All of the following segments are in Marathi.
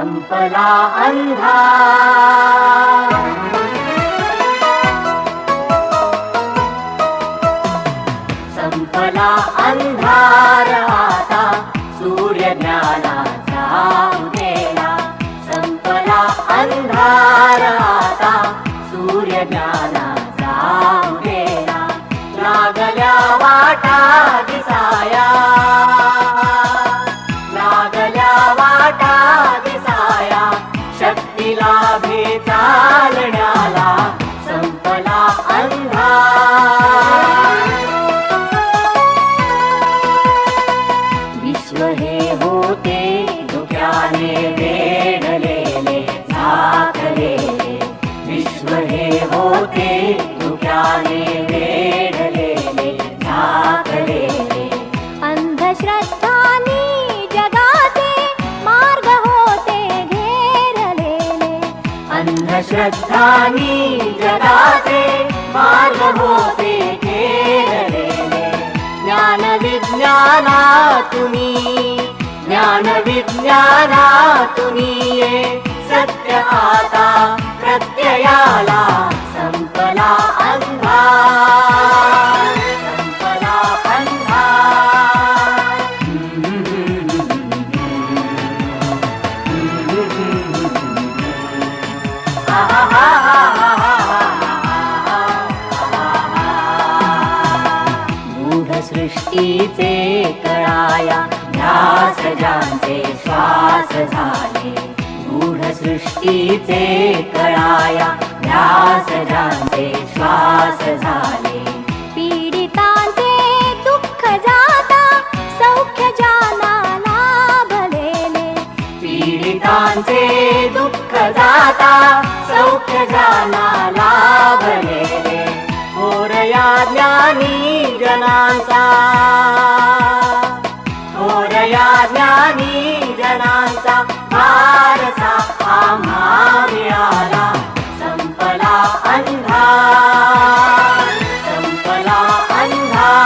संपला अंधार, संपला अंधार आता सूर्य ज्ञानाचा उदेला, संपला अंधार आता सूर्य ज्ञानाचा उदेला, लागल्या वाटा दिसाया, लागल्या वाटा दिसाया, शक्ती लाभे चालण्याला, संपला अंधार, विश्व हे होते धुक्याने वेढलेले झाकलेले, विश्व हे होते धुक्याने वेढलेले झाकलेले, अंधश्रद्धांनी जगाचे मार्ग होते घेरलेले, अंधश्रद्धांनी जगाचे मार्ग होते घेरलेले, ज्ञान विज्ञानातुनी, ज्ञान विज्ञानातुनी ये सत्य आता प्रत्ययाला, संपला अंधार, संपला अंधार, गूढ सृष्टीचे कळाया ध्यास ज्यांचे श्वास झाले, गूढ सृष्टीचे कळाया ध्यास ज्यांचे श्वास झाले, पीडितांचे दुःख जाता सौख्य ज्यांना लाभलेले, पीडितांचे दुःख जाता सौख्य ज्यांना लाभलेले, थोरया ज्ञानी जनांचा, थोरया ज्ञानी जनांचा वारसा आम्हा मिळाला, संपला अंधार, संपला अंधार,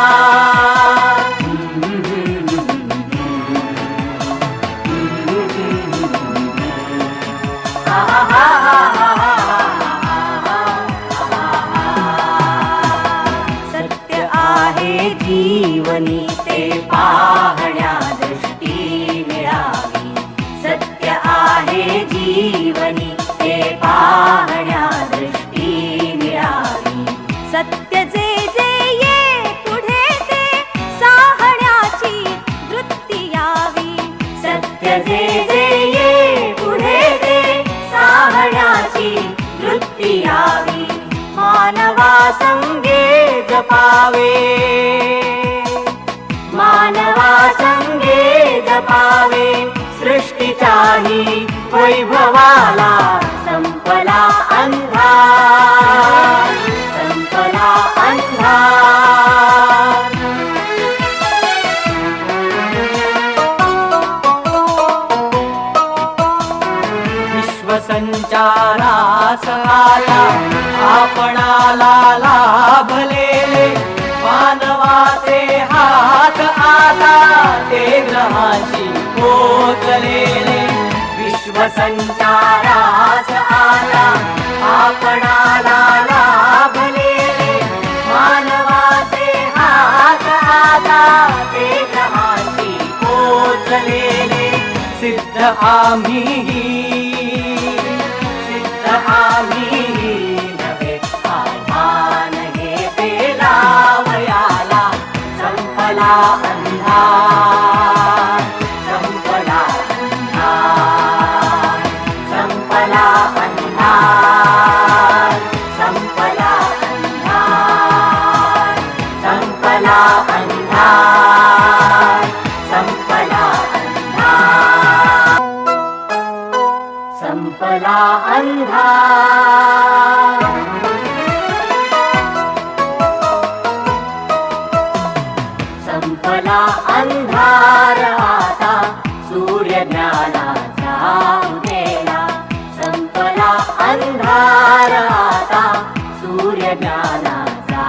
सत्य आहे जीवनी ते पाहण्या दृष्टी मिळावी, सत्य आहे जीवनी ते पाहण्या दृष्टी मिळावी, सत्य जे जे ये पुढे ते साहण्याची वृत्ती यावी, सत्य जे जे ये पुढे ते साहण्याची वृत्ती यावी, मानवा संगे जपावे, मानवा संगे जपावे सृष्टीच्याही वैभवाला, संपला अंधार, संपला अंधार, विश्वसंचारास आला आपणाला लाभलेले, मानवाचे हात आता ते ग्रहांशी पोचलेले, विश्वसंचारास आला आपणाला लाभलेले, मानवाचे हात आता ते ग्रहांशी पोचलेले, सिद्ध आम्हीही, सिद्ध आम्हीही नव्हे आव्हान हे पेलावयाला, संपला अंधार, संपला अंधार, संपला अंधार, संपला अंधार, संपला अंधार, संपला अंधार, संपला अंधार, संपला अंधार आता सूर्य ज्ञानाचा उदेला, संपला अंधार आता सूर्य ज्ञानाचा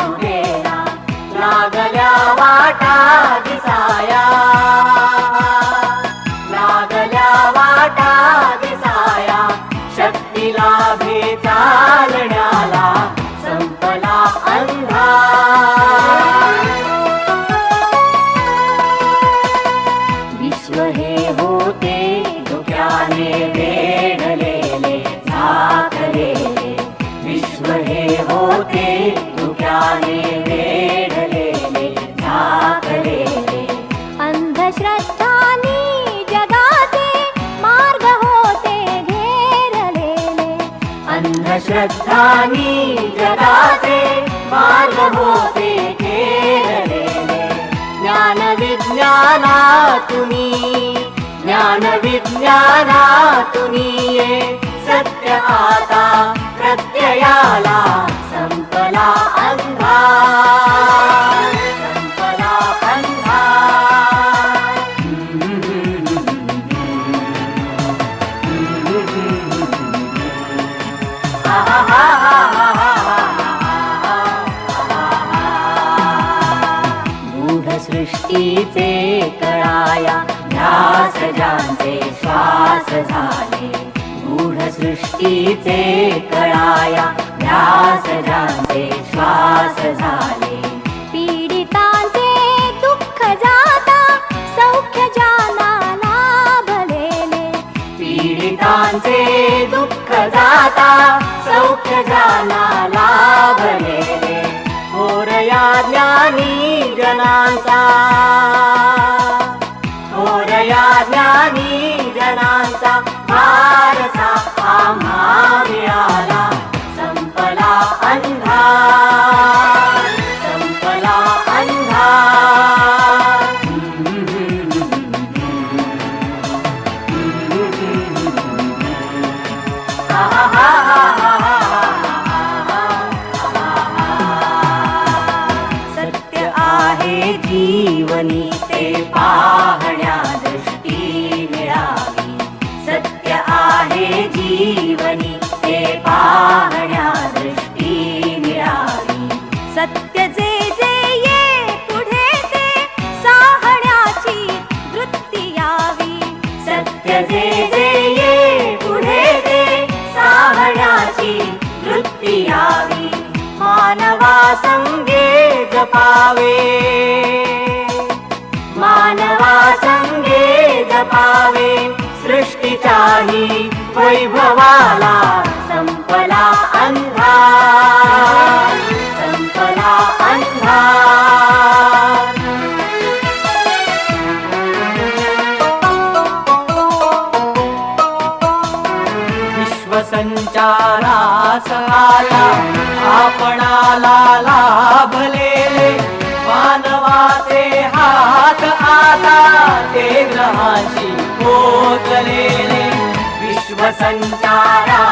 उदेला, लागल्या वाटा दिसाया, लागल्या वाटा अंधश्रद्धानी जगाचे मार्ग होते घेरलेले. ज्ञान विज्ञानातुनी ये सत्य आता प्रत्ययाला संपला अंधार, संपला अंधार. गूढ सृष्टीचे कळाया ध्यास ज्यांचे श्वास झाले. गूढ सृष्टीचे कळाया ध्यास ज्यांचे श्वास झाले. पीडितांचे दुःख जाता सौख्य ज्यांना लाभलेले. पीडितांचे दुःख जाता सौख्य ज्यांना लाभलेले. थोर या ज्ञानी जनांचा, थोर या ज्ञानी जनांचा वारसा आम्हा मिळाला. संपला अंधार, संपला अंधार. सत्य आहे जीवनी ते पाहण्या दृष्टी मिळावी. सत्य आहे जीवनी ते पाहण्या दृष्टी मिळावी. सत्य जे जे ये पुढे ते साहण्याची वृत्ती यावी. सत्य जे जे ये पुढे ते साहण्याची वृत्ती यावी. मानवा संगे जपावे, मानवा संगे जपावे. सृष्टीच्याही वैभवाला संपला अंधार, संपला अंधार. विश्वसंचारास आला आपणाला लाभलेले. मानवाचे हात आता ते ग्रहाशी पोचलेले. विश्वसंचारा